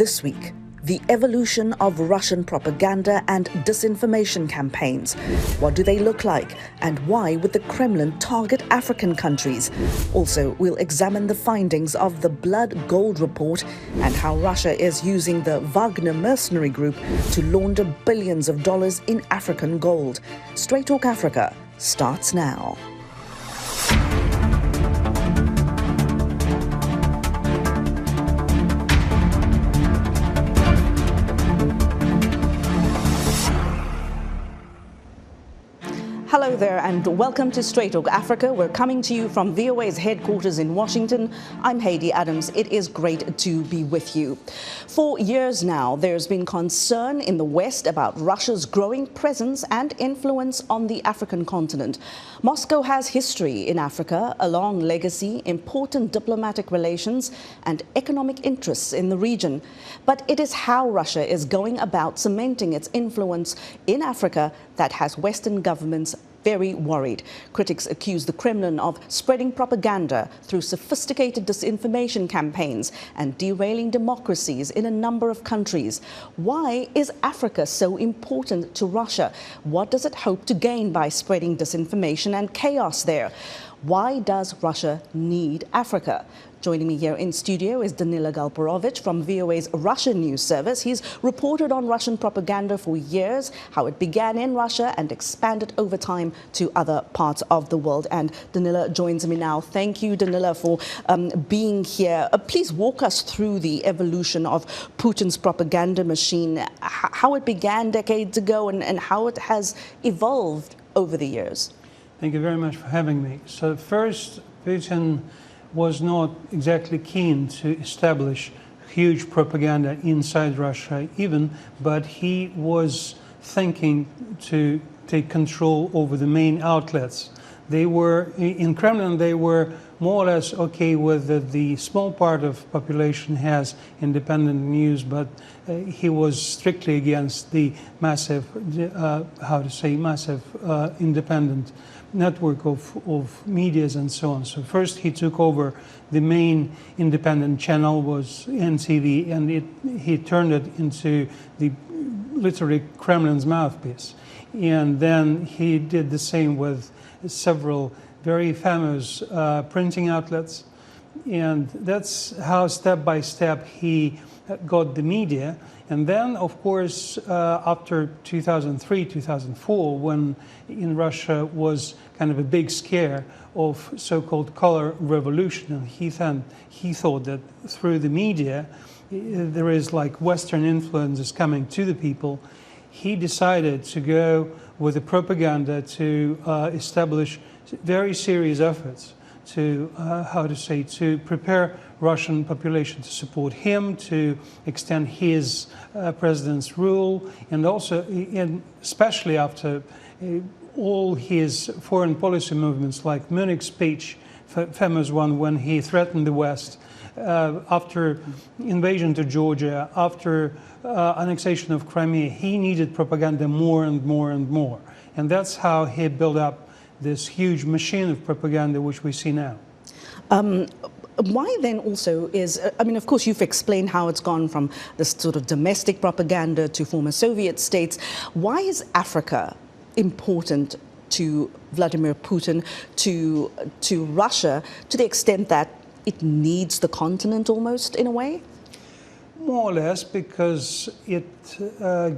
This week, the evolution of Russian propaganda and disinformation campaigns. What do they look like, and why would the Kremlin target African countries? Also, we'll examine the findings of the Blood Gold report and how Russia is using the Wagner mercenary group to launder billions of dollars in African gold. Straight Talk Africa starts now. Hello there and welcome to Straight Talk Africa. We're coming to you from VOA's headquarters in Washington. I'm Haydé Adams. It is great to be with you. For years now, there's been concern in the West about Russia's growing presence and influence on the African continent. Moscow has history in Africa, a long legacy, important diplomatic relations and economic interests in the region. But it is how Russia is going about cementing its influence in Africa that has Western governments very worried. Critics accuse the Kremlin of spreading propaganda through sophisticated disinformation campaigns and derailing democracies in a number of countries. Why is Africa so important to Russia? What does it hope to gain by spreading disinformation and chaos there? Why does Russia need Africa? Joining me here in studio is Danila Galperovich from VOA's Russian news service. He's reported on Russian propaganda for years, how it began in Russia and expanded over time to other parts of the world. And Danila joins me now. Thank you, Danila, for being here. Please walk us through the evolution of Putin's propaganda machine, how it began decades ago and how it has evolved over the years. Thank you very much for having me. So first, Putin was not exactly keen to establish huge propaganda inside Russia even, but he was thinking to take control over the main outlets. They were, in Kremlin, they were more or less okay with the small part of population has independent news, but he was strictly against the massive, independent network of medias and so on. So first he took over the main independent channel was NTV, and he turned it into the literally Kremlin's mouthpiece. And then he did the same with several very famous printing outlets. And that's how step by step he got the media. And then, of course, after 2003, 2004, when in Russia was kind of a big scare of so-called color revolution, and he thought that through the media there is like Western influences coming to the people, he decided to go with the propaganda to establish very serious efforts to, to prepare Russian population to support him, to extend his president's rule, and also, especially after all his foreign policy movements, like Munich speech, famous one when he threatened the West, after invasion to Georgia, after annexation of Crimea, he needed propaganda more and more and more. And that's how he built up this huge machine of propaganda which we see now. Why then also is, I mean, of course, you've explained how it's gone from this sort of domestic propaganda to former Soviet states. Why is Africa important to Vladimir Putin, to Russia, to the extent that it needs the continent almost in a way? More or less, because it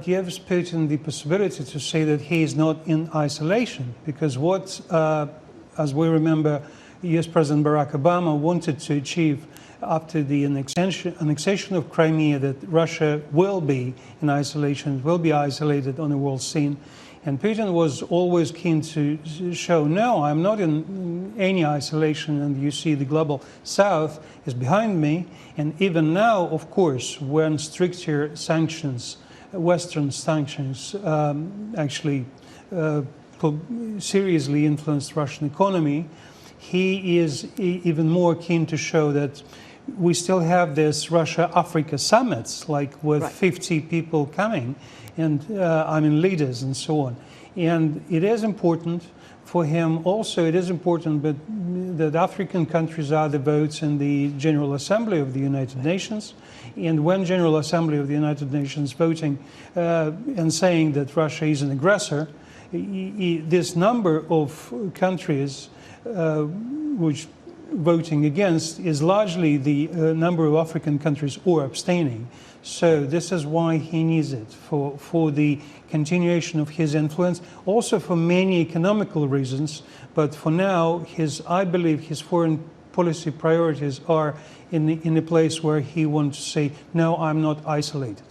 gives Putin the possibility to say that he is not in isolation. Because what, as we remember, US President Barack Obama wanted to achieve after the annexation of Crimea, that Russia will be in isolation, will be isolated on the world scene. And Putin was always keen to show, no, I'm not in any isolation, and you see the global South is behind me. And even now, of course, when stricter sanctions, Western sanctions, actually seriously influenced Russian economy, he is even more keen to show that we still have this Russia-Africa summits, like with 50 people coming, and leaders and so on. And it is important for him also it is important that African countries are the votes in the General Assembly of the United Nations. And when General Assembly of the United Nations voting and saying that Russia is an aggressor, this number of countries which voting against is largely the number of African countries or abstaining. So this is why he needs it, for the continuation of his influence, also for many economical reasons. But for now, I believe his foreign policy priorities are in a place where he wants to say, no, I'm not isolated.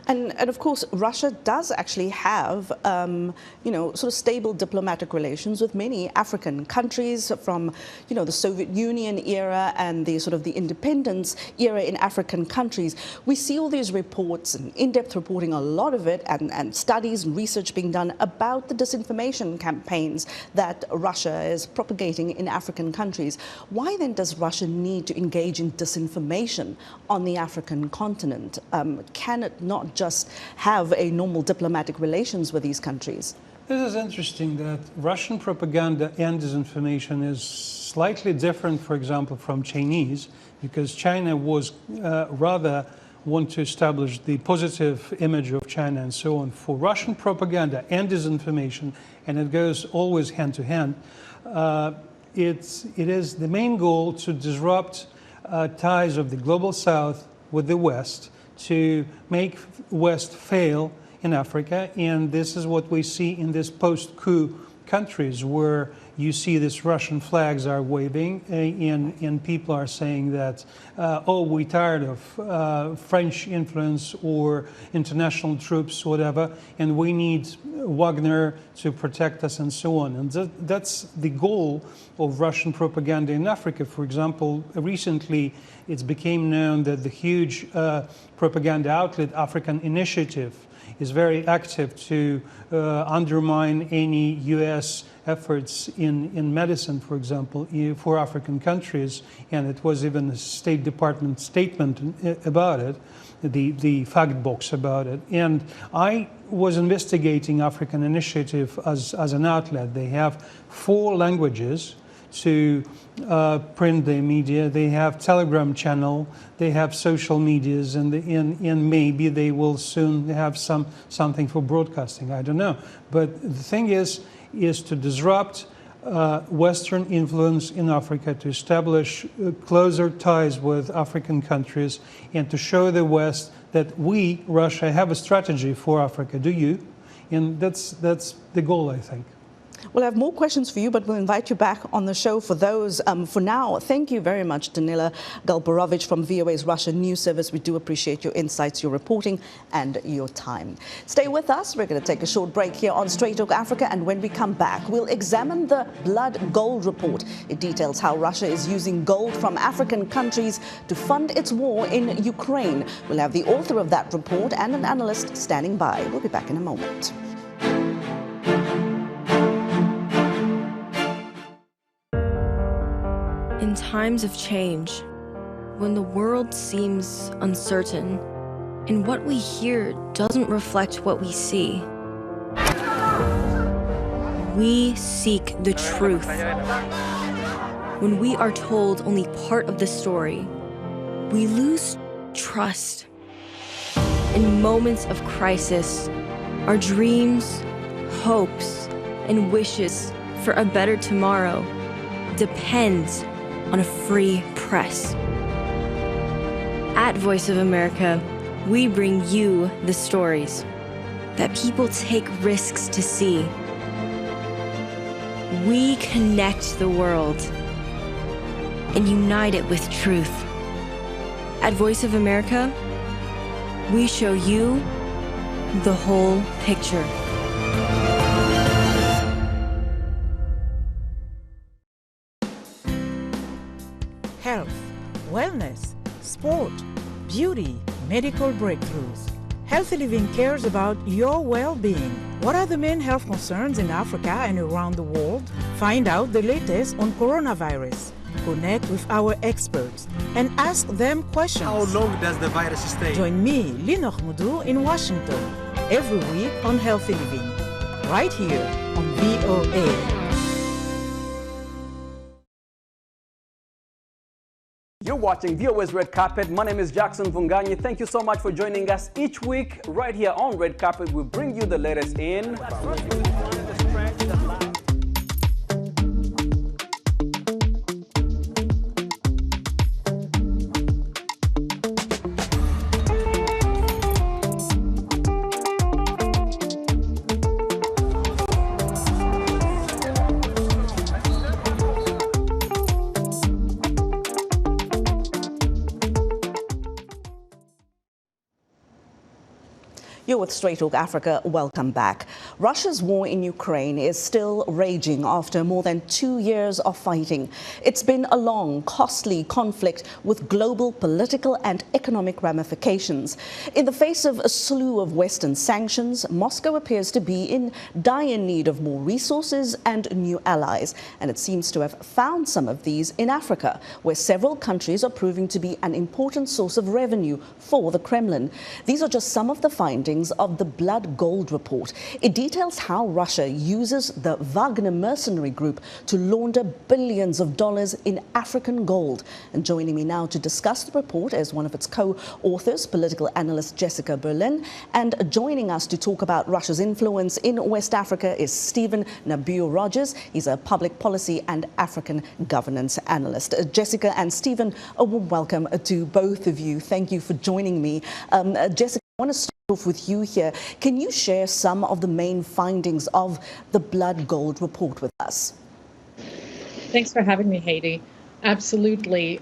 And of course, Russia does actually have, sort of stable diplomatic relations with many African countries from, the Soviet Union era and the sort of the independence era in African countries. We see all these reports and in-depth reporting, a lot of it, and studies and research being done about the disinformation campaigns that Russia is propagating in African countries. Why then does Russia need to engage in disinformation on the African continent? Can it not just have a normal diplomatic relations with these countries? This is interesting that Russian propaganda and disinformation is slightly different, for example, from Chinese, because China was rather want to establish the positive image of China and so on. For Russian propaganda and disinformation, and it goes always hand to hand, it is the main goal to disrupt ties of the global South with the West, to make West fail in Africa. And this is what we see in these post-coup countries, where you see these Russian flags are waving and people are saying that, we're tired of French influence or international troops, whatever, and we need Wagner to protect us and so on. And that's the goal of Russian propaganda in Africa. For example, recently it became known that the huge propaganda outlet African Initiative is very active to undermine any U.S. efforts in medicine, for example, for African countries. And it was even a State Department statement about it, the fact box about it. And I was investigating African Initiative as an outlet. They have 4 languages to print their media. They have Telegram channel, they have social medias, and maybe they will soon have something for broadcasting. I don't know. But the thing is to disrupt Western influence in Africa, to establish closer ties with African countries, and to show the West that we, Russia, have a strategy for Africa. Do you? And that's the goal, I think. We'll have more questions for you, but we'll invite you back on the show for those. For now, thank you very much, Danila Galperovich from VOA's Russian News Service. We do appreciate your insights, your reporting, and your time. Stay with us. We're going to take a short break here on Straight Talk Africa, and when we come back, we'll examine the Blood Gold Report. It details how Russia is using gold from African countries to fund its war in Ukraine. We'll have the author of that report and an analyst standing by. We'll be back in a moment. In times of change, when the world seems uncertain and what we hear doesn't reflect what we see, we seek the truth. When we are told only part of the story, we lose trust. In moments of crisis, our dreams, hopes, and wishes for a better tomorrow depends on a free press. At Voice of America, we bring you the stories that people take risks to see. We connect the world and unite it with truth. At Voice of America, we show you the whole picture. Health, wellness, sport, beauty, medical breakthroughs. Healthy Living cares about your well-being. What are the main health concerns in Africa and around the world? Find out the latest on coronavirus. Connect with our experts and ask them questions. How long does the virus stay? Join me, Linor Moudou, in Washington, every week on Healthy Living, right here on VOA. You're watching VOA's Red Carpet. My name is Jackson Vunganyi. Thank you so much for joining us each week right here on Red Carpet. We bring you the latest in You're with Straight Talk Africa. Welcome back. Russia's war in Ukraine is still raging after more than 2 years of fighting. It's been a long, costly conflict with global political and economic ramifications. In the face of a slew of Western sanctions, Moscow appears to be in dire need of more resources and new allies. And it seems to have found some of these in Africa, where several countries are proving to be an important source of revenue for the Kremlin. These are just some of the findings of the Blood Gold report. It details how Russia uses the Wagner mercenary group to launder billions of dollars in African gold. And joining me now to discuss the report is one of its co-authors, political analyst Jessica Berlin. And joining us to talk about Russia's influence in West Africa is Steven Nabieu Rogers. He's a public policy and African governance analyst. Jessica and Steven, a warm welcome to both of you. Thank you for joining me. Jessica, I want to start off with you here. Can you share some of the main findings of the Blood Gold report with us? Thanks for having me, Haydé. Absolutely.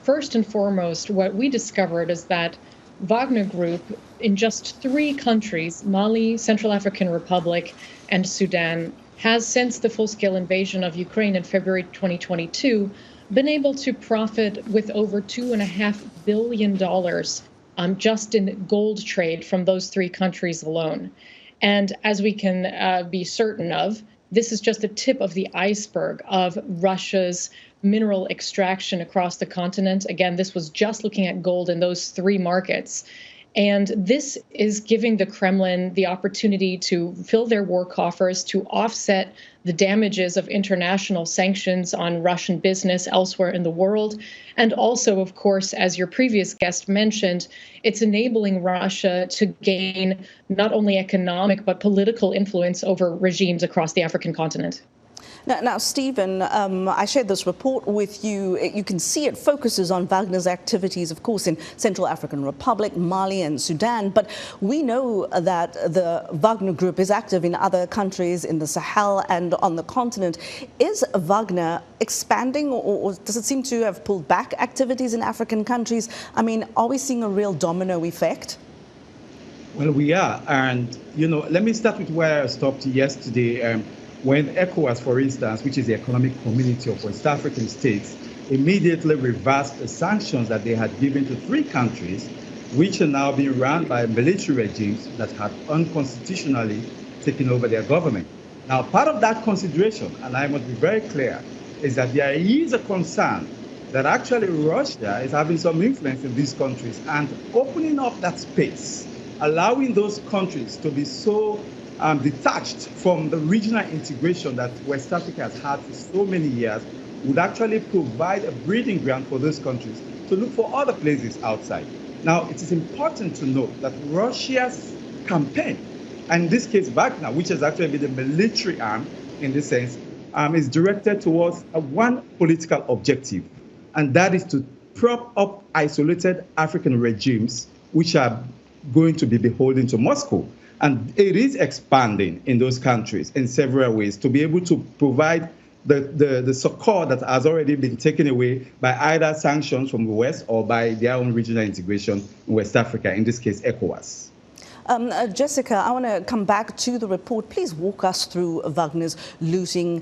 First and foremost, what we discovered is that Wagner Group in just 3 countries, Mali, Central African Republic, and Sudan, has since the full-scale invasion of Ukraine in February 2022 been able to profit with over $2.5 billion just in gold trade from those 3 countries alone. And as we can be certain of, this is just the tip of the iceberg of Russia's mineral extraction across the continent. Again, this was just looking at gold in those 3 markets. And this is giving the Kremlin the opportunity to fill their war coffers, to offset the damages of international sanctions on Russian business elsewhere in the world. And also, of course, as your previous guest mentioned, it's enabling Russia to gain not only economic but political influence over regimes across the African continent. Now, Steven, I shared this report with you. You can see it focuses on Wagner's activities, of course, in Central African Republic, Mali and Sudan. But we know that the Wagner Group is active in other countries in the Sahel and on the continent. Is Wagner expanding, or does it seem to have pulled back activities in African countries? I mean, are we seeing a real domino effect? Well, we are. And, let me start with where I stopped yesterday. When ECOWAS, for instance, which is the Economic Community of West African States, immediately reversed the sanctions that they had given to 3 countries, which are now being run by military regimes that have unconstitutionally taken over their government. Now, part of that consideration, and I must be very clear, is that there is a concern that actually Russia is having some influence in these countries and opening up that space, allowing those countries to be so detached from the regional integration that West Africa has had for so many years, would actually provide a breeding ground for those countries to look for other places outside. Now, it is important to note that Russia's campaign, and in this case Wagner, which has actually been the military arm in this sense, is directed towards one political objective, and that is to prop up isolated African regimes which are going to be beholden to Moscow. And it is expanding in those countries in several ways to be able to provide the succor that has already been taken away by either sanctions from the West or by their own regional integration in West Africa, in this case, ECOWAS. Jessica, I want to come back to the report. Please walk us through Wagner's looting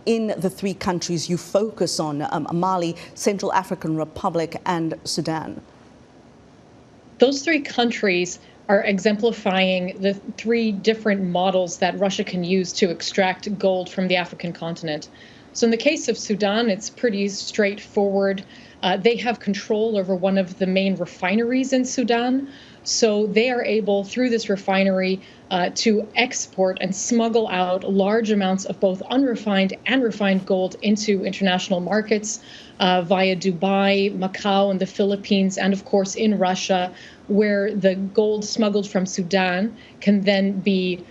in the 3 countries you focus on, Mali, Central African Republic and Sudan. Those 3 countries are exemplifying the 3 different models that Russia can use to extract gold from the African continent. So in the case of Sudan, it's pretty straightforward. They have control over one of the main refineries in Sudan, So they are able, through this refinery, to export and smuggle out large amounts of both unrefined and refined gold into international markets via Dubai, Macau, and the Philippines, and of course in Russia, where the gold smuggled from Sudan can then be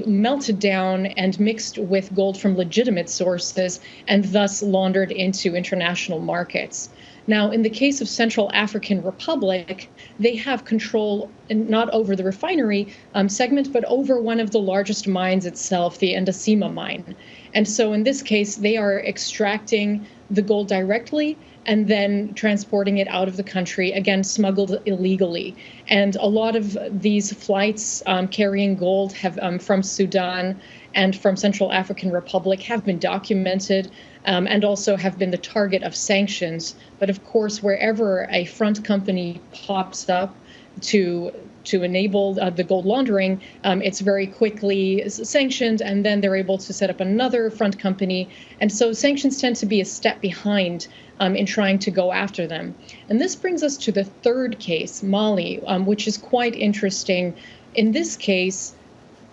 melted down and mixed with gold from legitimate sources and thus laundered into international markets. Now, in the case of Central African Republic, they have control not over the refinery segment, but over one of the largest mines itself, the Endasima mine. And so in this case, they are extracting the gold directly and then transporting it out of the country, again, smuggled illegally. And a lot of these flights carrying gold have from Sudan and from Central African Republic have been documented and also have been the target of sanctions. But of course, wherever a front company pops up to enable the gold laundering, it's very quickly sanctioned, and then they're able to set up another front company. And so sanctions tend to be a step behind in trying to go after them. And this brings us to the third case, Mali, which is quite interesting. In this case,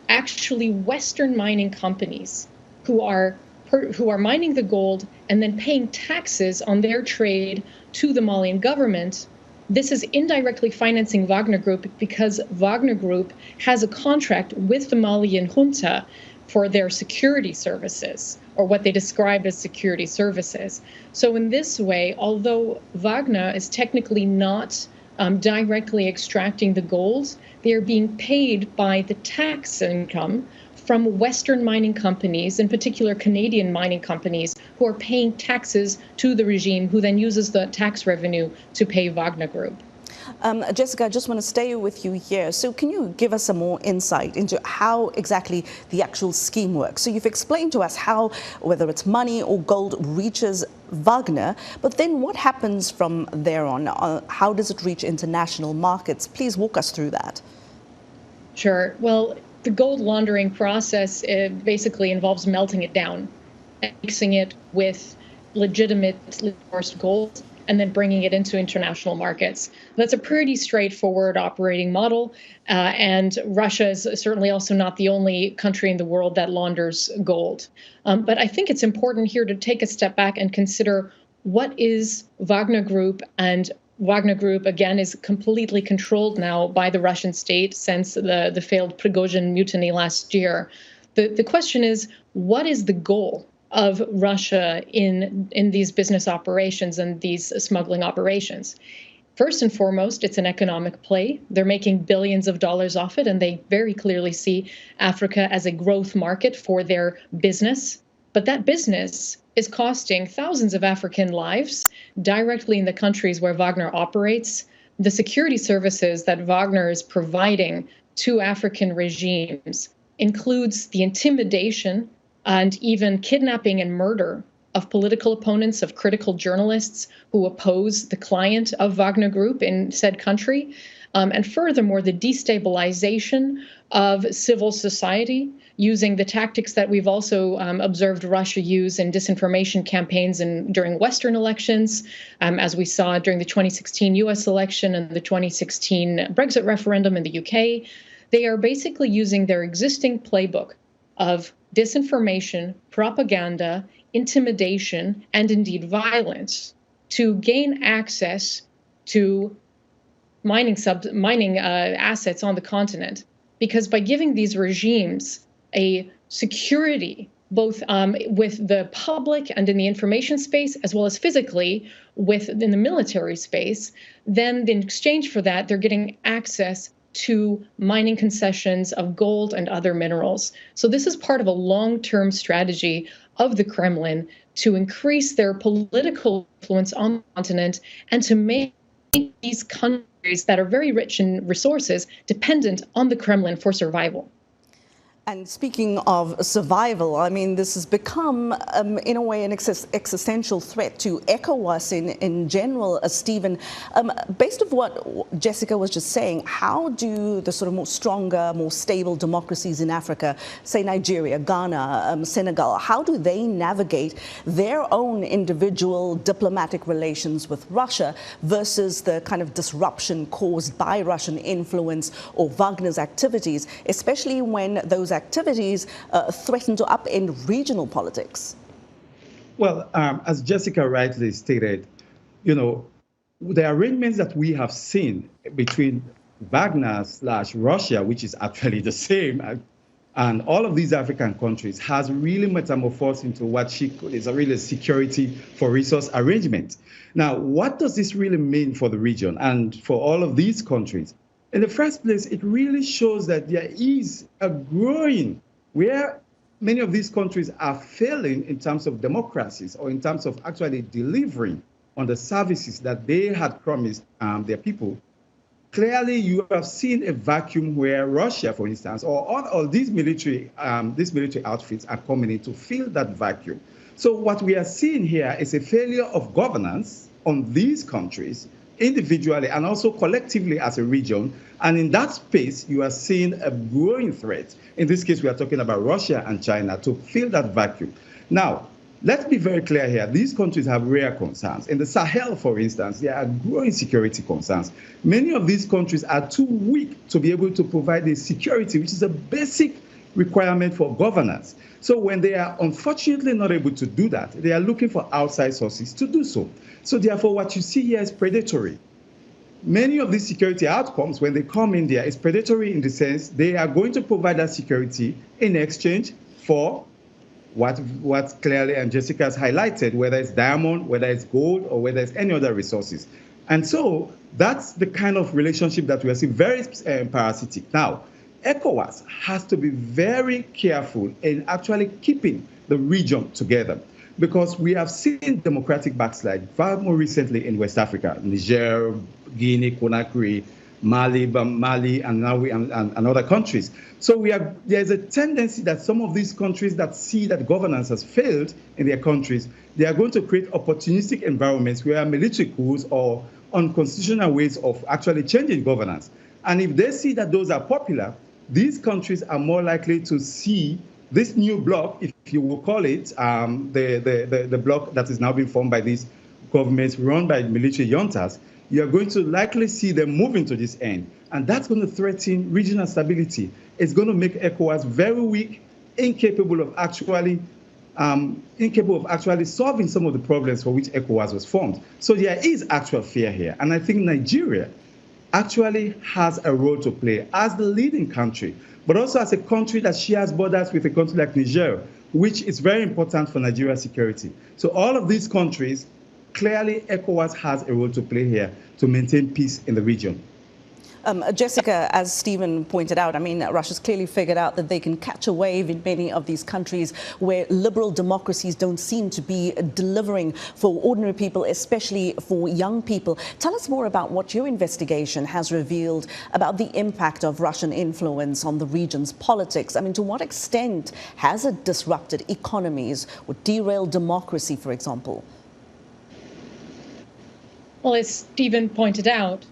actually Western mining companies who are mining the gold and then paying taxes on their trade to the Malian government. This is indirectly financing Wagner Group because Wagner Group has a contract with the Malian junta for their security services, or what they describe as security services. So in this way, although Wagner is technically not directly extracting the gold, they are being paid by the tax income from Western mining companies, in particular Canadian mining companies, who are paying taxes to the regime, who then uses the tax revenue to pay Wagner Group. Jessica, I just want to stay with you here. So can you give us some more insight into how exactly the actual scheme works? So you've explained to us how, whether it's money or gold, reaches Wagner, but then what happens from there on? How does it reach international markets? Please walk us through that. Sure. Well, the gold laundering process basically involves melting it down and mixing it with legitimately sourced gold and then bringing it into international markets. That's a pretty straightforward operating model. And Russia is certainly also not the only country in the world that launders gold. But I think it's important here to take a step back and consider what is Wagner Group. And Wagner Group, again, is completely controlled now by the Russian state since the failed Prigozhin mutiny last year. The question is, what is the goal of Russia in these business operations and these smuggling operations? First and foremost, it's an economic play. They're making billions of dollars off it, and they very clearly see Africa as a growth market for their business. But that business is costing thousands of African lives directly in the countries where Wagner operates. The security services that Wagner is providing to African regimes includes the intimidation and even kidnapping and murder of political opponents, of critical journalists who oppose the client of Wagner Group in said country. And furthermore, the destabilization of civil society using the tactics that we've also observed Russia use in disinformation campaigns and during Western elections, as we saw during the 2016 US election and the 2016 Brexit referendum in the UK. They are basically using their existing playbook of disinformation, propaganda, intimidation, and indeed violence to gain access to mining assets on the continent. Because by giving these regimes a security, both with the public and in the information space, as well as physically in the military space, then in exchange for that, they're getting access to mining concessions of gold and other minerals. So this is part of a long-term strategy of the Kremlin to increase their political influence on the continent and to make these countries that are very rich in resources dependent on the Kremlin for survival. And speaking of survival, I mean, this has become, in a way, an existential threat to ECOWAS in general. Stephen, based on what Jessica was just saying, how do the sort of more stronger, more stable democracies in Africa, say Nigeria, Ghana, Senegal, how do they navigate their own individual diplomatic relations with Russia versus the kind of disruption caused by Russian influence or Wagner's activities, especially when those activities threaten to upend regional politics? Well, as Jessica rightly stated, the arrangements that we have seen between Wagner/Russia, which is actually the same, and all of these African countries has really metamorphosed into what is a really security for resource arrangement. Now, what does this really mean for the region and for all of these countries? In the first place, it really shows that there is a growing, where many of these countries are failing in terms of democracies or in terms of actually delivering on the services that they had promised their people. Clearly, you have seen a vacuum where Russia, for instance, or all these military outfits are coming in to fill that vacuum. So what we are seeing here is a failure of governance on these countries, individually and also collectively as a region. And in that space, you are seeing a growing threat. In this case, we are talking about Russia and China to fill that vacuum. Now, let's be very clear here. These countries have rare concerns. In the Sahel, for instance, there are growing security concerns. Many of these countries are too weak to be able to provide the security, which is a basic requirement for governance. So when they are unfortunately not able to do that, they are looking for outside sources to do so. So therefore, what you see here is predatory. Many of these security outcomes, when they come in there, is predatory in the sense they are going to provide that security in exchange for what clearly and Jessica has highlighted, whether it's diamond, whether it's gold, or whether it's any other resources. And so that's the kind of relationship that we are seeing, very parasitic. Now, ECOWAS has to be very careful in actually keeping the region together, because we have seen democratic backslide far more recently in West Africa, Niger, Guinea, Conakry, Mali, and now and other countries. So there's a tendency that some of these countries that see that governance has failed in their countries, they are going to create opportunistic environments where military coups or unconstitutional ways of actually changing governance. And if they see that those are popular, these countries are more likely to see this new bloc, if you will call it, the bloc that is now being formed by these governments run by military juntas. You're going to likely see them moving to this end. And that's going to threaten regional stability. It's going to make ECOWAS very weak, incapable of actually solving some of the problems for which ECOWAS was formed. So there is actual fear here. And I think Nigeria actually has a role to play as the leading country, but also as a country that shares borders with a country like Niger, which is very important for Nigeria's security. So all of these countries, clearly ECOWAS has a role to play here to maintain peace in the region. Jessica, as Stephen pointed out, I mean, Russia's clearly figured out that they can catch a wave in many of these countries where liberal democracies don't seem to be delivering for ordinary people, especially for young people. Tell us more about what your investigation has revealed about the impact of Russian influence on the region's politics. I mean, to what extent has it disrupted economies or derailed democracy, for example? Well, as Stephen pointed out,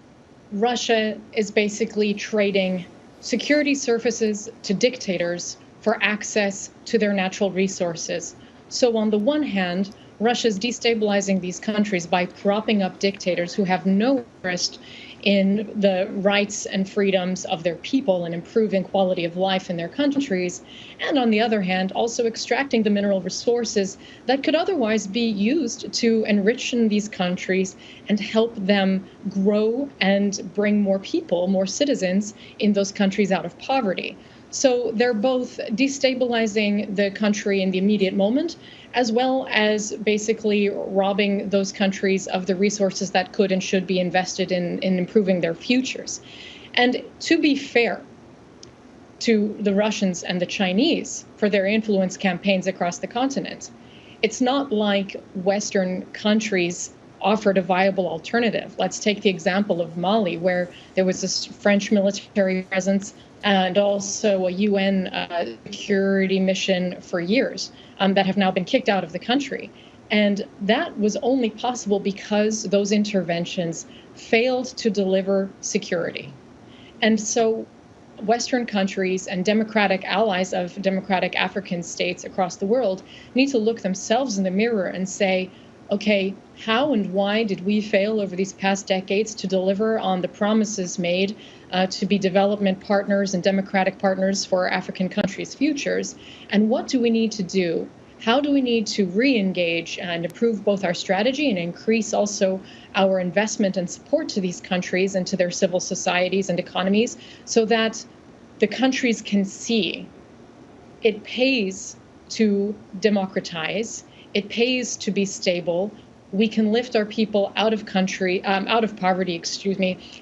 Russia is basically trading security services to dictators for access to their natural resources. So on the one hand, Russia is destabilizing these countries by propping up dictators who have no interest in the rights and freedoms of their people and improving quality of life in their countries. And on the other hand, also extracting the mineral resources that could otherwise be used to enrich these countries and help them grow and bring more people, more citizens in those countries out of poverty. So they're both destabilizing the country in the immediate moment, as well as basically robbing those countries of the resources that could and should be invested in improving their futures. And to be fair to the Russians and the Chinese for their influence campaigns across the continent, it's not like Western countries offered a viable alternative. Let's take the example of Mali, where there was this French military presence and also a UN security mission for years that have now been kicked out of the country. And that was only possible because those interventions failed to deliver security. And so Western countries and democratic allies of democratic African states across the world need to look themselves in the mirror and say, okay, how and why did we fail over these past decades to deliver on the promises made to be development partners and democratic partners for African countries' futures? And what do we need to do? How do we need to re-engage and improve both our strategy and increase also our investment and support to these countries and to their civil societies and economies so that the countries can see it pays to democratize, it pays to be stable. We can lift our people out of poverty,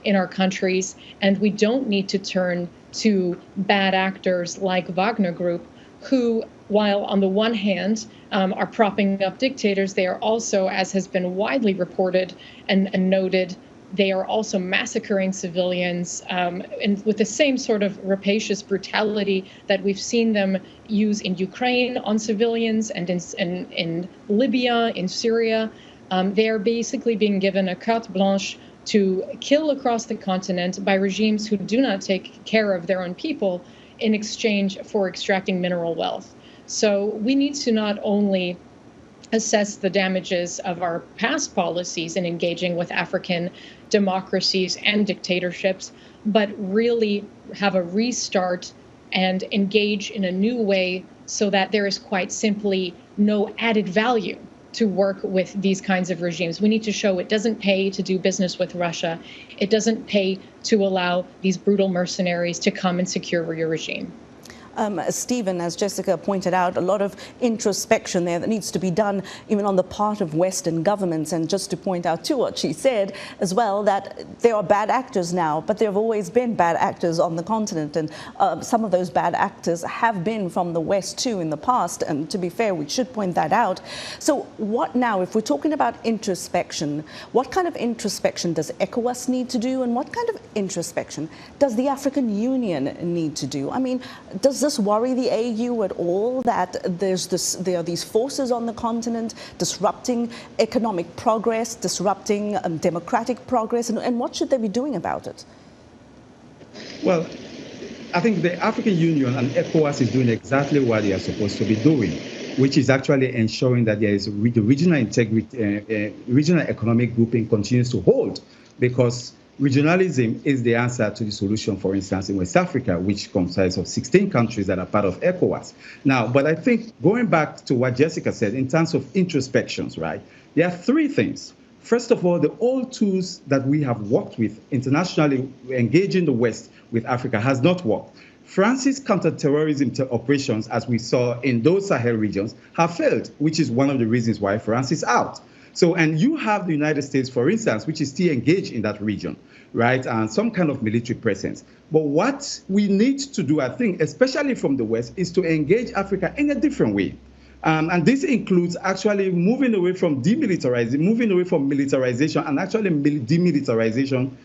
in our countries, and we don't need to turn to bad actors like Wagner Group, who, while on the one hand are propping up dictators, they are also, as has been widely reported and noted, they are also massacring civilians and with the same sort of rapacious brutality that we've seen them use in Ukraine on civilians and in Libya, in Syria. They are basically being given a carte blanche to kill across the continent by regimes who do not take care of their own people in exchange for extracting mineral wealth. So we need to not only assess the damages of our past policies in engaging with African democracies and dictatorships, but really have a restart and engage in a new way so that there is quite simply no added value to work with these kinds of regimes. We need to show it doesn't pay to do business with Russia. It doesn't pay to allow these brutal mercenaries to come and secure your regime. Steven, as Jessica pointed out, a lot of introspection there that needs to be done even on the part of Western governments. And just to point out to what she said as well, that there are bad actors now, but there have always been bad actors on the continent. And some of those bad actors have been from the West too in the past. And to be fair, we should point that out. So what now, if we're talking about introspection, what kind of introspection does ECOWAS need to do? And what kind of introspection does the African Union need to do? I mean, does this worry the AU at all, that there are these forces on the continent disrupting economic progress, disrupting democratic progress, and what should they be doing about it? Well, I think the African Union and ECOWAS is doing exactly what they are supposed to be doing, which is actually ensuring that there is the regional integrity, regional economic grouping continues to hold, because regionalism is the answer to the solution, for instance, in West Africa, which comprises of 16 countries that are part of ECOWAS. Now, but I think going back to what Jessica said in terms of introspections, right, there are three things. First of all, the old tools that we have worked with internationally, engaging the West with Africa, has not worked. France's counterterrorism operations, as we saw in those Sahel regions, have failed, which is one of the reasons why France is out. So, and you have the United States, for instance, which is still engaged in that region, right, and some kind of military presence. But what we need to do, I think, especially from the West, is to engage Africa in a different way. And this includes actually moving away from demilitarizing, moving away from militarization, and actually demilitarizing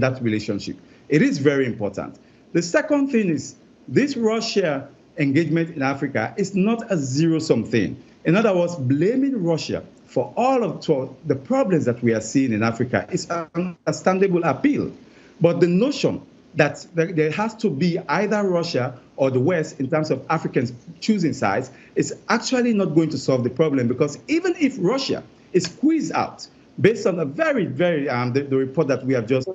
that relationship. It is very important. The second thing is this Russia engagement in Africa is not a zero-sum thing. In other words, blaming Russia for all of the problems that we are seeing in Africa is an understandable appeal. But the notion that there has to be either Russia or the West in terms of Africans choosing sides is actually not going to solve the problem, because even if Russia is squeezed out, based on a very, the report that we have just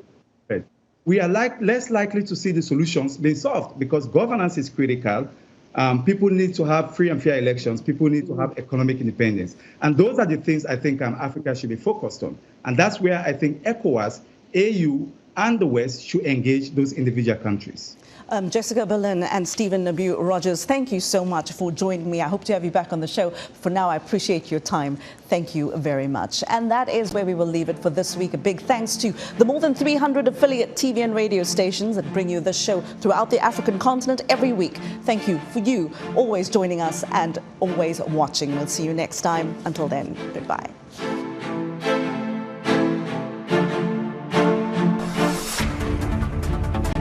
read, we are less likely to see the solutions being solved, because governance is critical. People need to have free and fair elections. People need to have economic independence. And those are the things I think Africa should be focused on. And that's where I think ECOWAS, AU, and the West should engage those individual countries. Jessica Berlin and Steven Nabieu Rogers, thank you so much for joining me. I hope to have you back on the show. For now, I appreciate your time. Thank you very much. And that is where we will leave it for this week. A big thanks to the more than 300 affiliate TV and radio stations that bring you this show throughout the African continent every week. Thank you for you always joining us and always watching. We'll see you next time. Until then, goodbye.